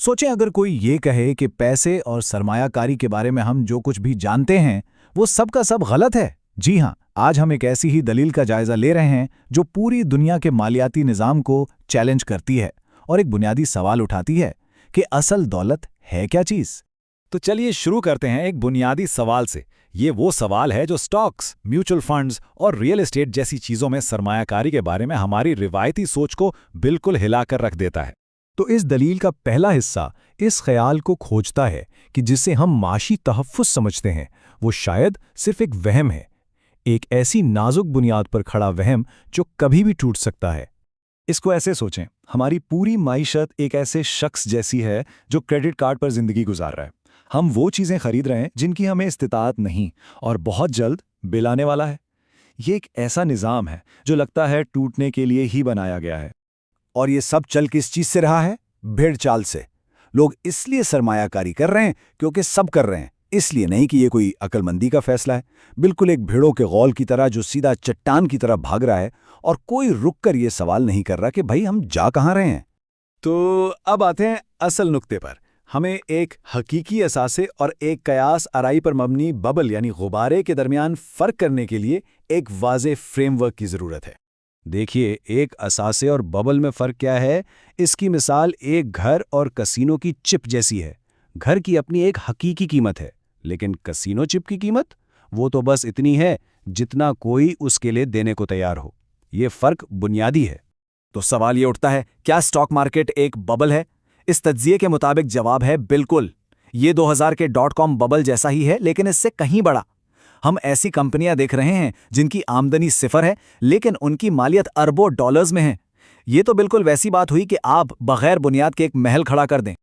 सोचें अगर कोई ये कहे कि पैसे और सरमायाकारी के बारे में हम जो कुछ भी जानते हैं वो सब का सब गलत है। जी हाँ, आज हम एक ऐसी ही दलील का जायजा ले रहे हैं जो पूरी दुनिया के मालियाती निज़ाम को चैलेंज करती है और एक बुनियादी सवाल उठाती है कि असल दौलत है क्या चीज़। तो चलिए शुरू करते हैं एक बुनियादी सवाल से। ये वो सवाल है जो स्टॉक्स, म्यूचुअल फंड्स और रियल एस्टेट जैसी चीज़ों में सरमायाकारी के बारे में हमारी रिवायती सोच को बिल्कुल हिलाकर रख देता है। तो इस दलील का पहला हिस्सा इस ख्याल को खोजता है कि जिसे हम माशी तहफ़्फ़ुज़ समझते हैं वो शायद सिर्फ एक वहम है, एक ऐसी नाजुक बुनियाद पर खड़ा वहम जो कभी भी टूट सकता है। इसको ऐसे सोचें, हमारी पूरी माइशत एक ऐसे शख्स जैसी है जो क्रेडिट कार्ड पर ज़िंदगी गुजार रहा है। हम वो चीज़ें खरीद रहे हैं जिनकी हमें इस्तिताअत नहीं और बहुत जल्द बिल आने वाला है। ये एक ऐसा निज़ाम है जो लगता है टूटने के लिए ही बनाया गया है। और ये सब चल किस चीज से रहा है? भेड़ चाल से। लोग इसलिए सरमायाकारी कर रहे हैं क्योंकि सब कर रहे हैं, इसलिए नहीं कि ये कोई अक्लमंदी का फैसला है। बिल्कुल एक भेड़ों के गौल की तरह जो सीधा चट्टान की तरफ भाग रहा है और कोई रुककर ये सवाल नहीं कर रहा कि भाई हम जा कहाँ रहे हैं। तो अब आते हैं असल नुक्ते पर। हमें एक हकीकी असासे और एक कयास आराई पर मबनी बबल यानी गुब्बारे के दरमियान फ़र्क करने के लिए एक वाज़ेह फ्रेमवर्क की ज़रूरत है। देखिए, एक असासे और बबल में फ़र्क क्या है? इसकी मिसाल एक घर और कसीनो की चिप जैसी है। घर की अपनी एक हकीकी कीमत है, लेकिन कसीनो चिप की कीमत वो तो बस इतनी है जितना कोई उसके लिए देने को तैयार हो। ये फ़र्क बुनियादी है। तो सवाल ये उठता है, क्या स्टॉक मार्केट एक बबल है? इस तज्जिए के मुताबिक जवाब है बिल्कुल। ये 2000 के .com बबल जैसा ही है, लेकिन इससे कहीं बड़ा। हम ऐसी कंपनियां देख रहे हैं जिनकी आमदनी सिफर है लेकिन उनकी मालियत अरबों डॉलर्स में है। ये तो बिल्कुल वैसी बात हुई कि आप बगैर बुनियाद के एक महल खड़ा कर दें।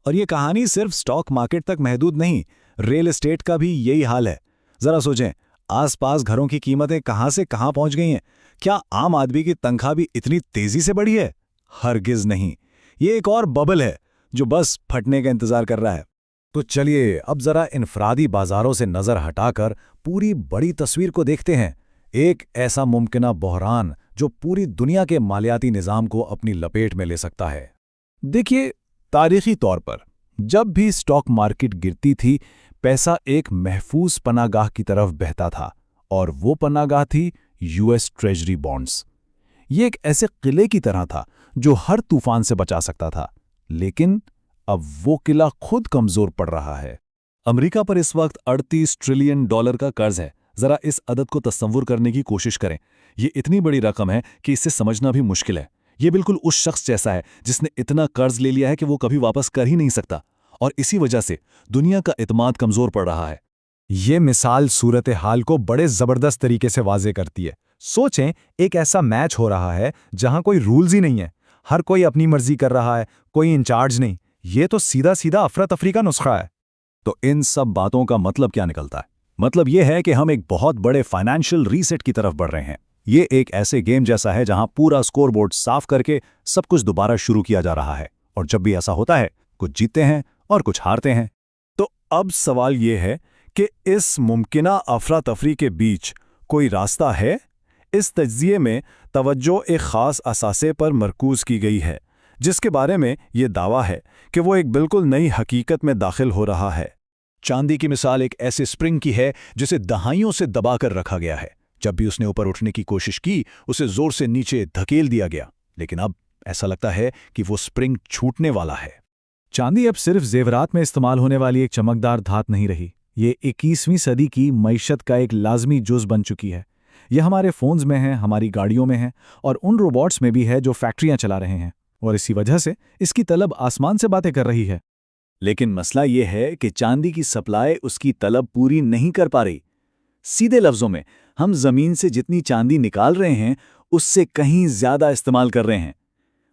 और ये कहानी सिर्फ स्टॉक मार्केट तक महदूद नहीं, रियल एस्टेट का भी यही हाल है। जरा सोचें, आसपास घरों की कीमतें कहां से कहां पहुंच गई हैं। क्या आम आदमी की तनख्वाह भी इतनी तेजी से बढ़ी है? हरगिज नहीं। ये एक और बबल है जो बस फटने का इंतजार कर रहा है। तो चलिए अब जरा इनफरादी बाजारों से नजर हटाकर पूरी बड़ी तस्वीर को देखते हैं। एक ऐसा मुमकिना बहरान जो पूरी दुनिया के मालियाती निज़ाम को अपनी लपेट में ले सकता है। देखिए, तारीखी तौर पर जब भी स्टॉक मार्केट गिरती थी, पैसा एक महफूज पनागाह की तरफ बहता था और वो पनागाह थी यूएस ट्रेजरी बॉन्ड्स। ये एक ऐसे किले की तरह था जो हर तूफान से बचा सकता था, लेकिन अब वो किला खुद कमजोर पड़ रहा है। अमेरिका पर इस वक्त $38 ट्रिलियन का कर्ज है। जरा इस अदद को तस्वुर करने की कोशिश करें। ये इतनी बड़ी रकम है कि इसे समझना भी मुश्किल है। ये बिल्कुल उस शख्स जैसा है जिसने इतना कर्ज ले लिया है कि वो कभी वापस कर ही नहीं सकता, और इसी वजह से दुनिया का इत्मीनान कमजोर पड़ रहा है। ये मिसाल सूरत हाल को बड़े जबरदस्त तरीके से वाज़े करती है। सोचें, एक ऐसा मैच हो रहा है जहां कोई रूल्स ही नहीं है, हर कोई अपनी मर्जी कर रहा है, कोई इंचार्ज नहीं। ये तो सीधा सीधा अफरा तफरी का नुस्खा है। तो इन सब बातों का मतलब क्या निकलता है? मतलब ये है कि हम एक बहुत बड़े फाइनेंशियल रीसेट की तरफ बढ़ रहे हैं। ये एक ऐसे गेम जैसा है जहां पूरा स्कोरबोर्ड साफ करके सब कुछ दोबारा शुरू किया जा रहा है, और जब भी ऐसा होता है कुछ जीतते हैं और कुछ हारते हैं। तो अब सवाल ये है कि इस मुमकिना अफरा तफरी के बीच कोई रास्ता है? इस तज्जिए में तवज्जो एक ख़ास असासे पर मरकूज़ की गई है जिसके बारे में ये दावा है कि वो एक बिल्कुल नई हकीकत में दाखिल हो रहा है। चांदी की मिसाल एक ऐसे स्प्रिंग की है जिसे दहाइयों से दबाकर रखा गया है। जब भी उसने ऊपर उठने की कोशिश की, उसे जोर से नीचे धकेल दिया गया, लेकिन अब ऐसा लगता है कि वो स्प्रिंग छूटने वाला है। चांदी अब सिर्फ जेवरात में इस्तेमाल होने वाली एक चमकदार धात नहीं रही। ये 21वीं सदी की मईशत का एक लाजमी जुज़ बन चुकी है। यह हमारे फ़ोन्स में है, हमारी गाड़ियों में है, और उन रोबोट्स में भी है जो फैक्ट्रियां चला रहे हैं, और इसी वजह से इसकी तलब आसमान से बातें कर रही है। लेकिन मसला ये है कि चांदी की सप्लाई उसकी तलब पूरी नहीं कर पा रही। सीधे लफ्ज़ों में, हम ज़मीन से जितनी चांदी निकाल रहे हैं उससे कहीं ज़्यादा इस्तेमाल कर रहे हैं,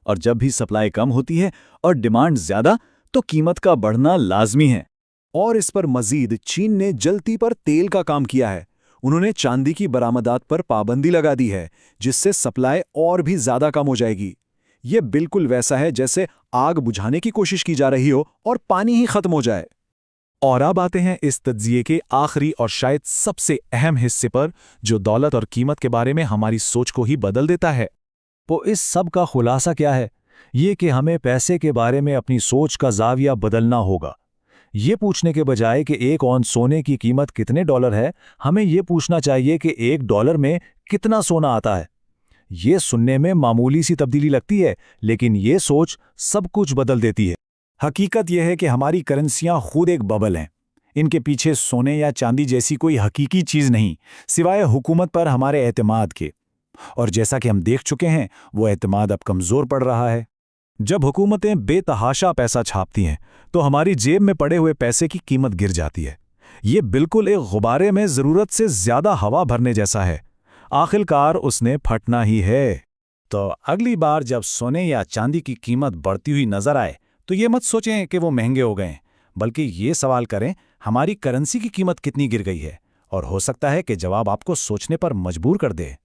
और जब भी सप्लाई कम होती है और डिमांड ज़्यादा, तो कीमत का बढ़ना लाजमी है। और इस पर मज़ीद चीन ने जलती पर तेल का काम किया है। उन्होंने चांदी की बरामदात पर पाबंदी लगा दी है, जिससे सप्लाई और भी ज़्यादा कम हो जाएगी। ये बिल्कुल वैसा है जैसे आग बुझाने की कोशिश की जा रही हो और पानी ही खत्म हो जाए। और अब आते हैं इस तज्जिए के आखिरी और शायद सबसे अहम हिस्से पर, जो दौलत और कीमत के बारे में हमारी सोच को ही बदल देता है। तो इस सब का खुलासा क्या है? ये कि हमें पैसे के बारे में अपनी सोच का जाविया बदलना होगा। ये पूछने के बजाय कि एक औंस सोने की कीमत कितने डॉलर है, हमें ये पूछना चाहिए कि $1 में कितना सोना आता है। ये सुनने में मामूली सी तब्दीली लगती है, लेकिन ये सोच सब कुछ बदल देती है। हकीकत यह है कि हमारी करेंसियां खुद एक बबल हैं। इनके पीछे सोने या चांदी जैसी कोई हकीकी चीज़ नहीं, सिवाय हुकूमत पर हमारे एतमाद के। और जैसा कि हम देख चुके हैं, वो एतमाद अब कमज़ोर पड़ रहा है। जब हुकूमतें बेतहाशा पैसा छापती हैं तो हमारी जेब में पड़े हुए पैसे की कीमत गिर जाती है। ये बिल्कुल एक गुब्बारे में ज़रूरत से ज़्यादा हवा भरने जैसा है। आखिरकार उसने फटना ही है। तो अगली बार जब सोने या चांदी की कीमत बढ़ती हुई नजर आए तो ये मत सोचें कि वो महंगे हो गए हैं, बल्कि ये सवाल करें हमारी करेंसी की कीमत कितनी गिर गई है। और हो सकता है कि जवाब आपको सोचने पर मजबूर कर दे।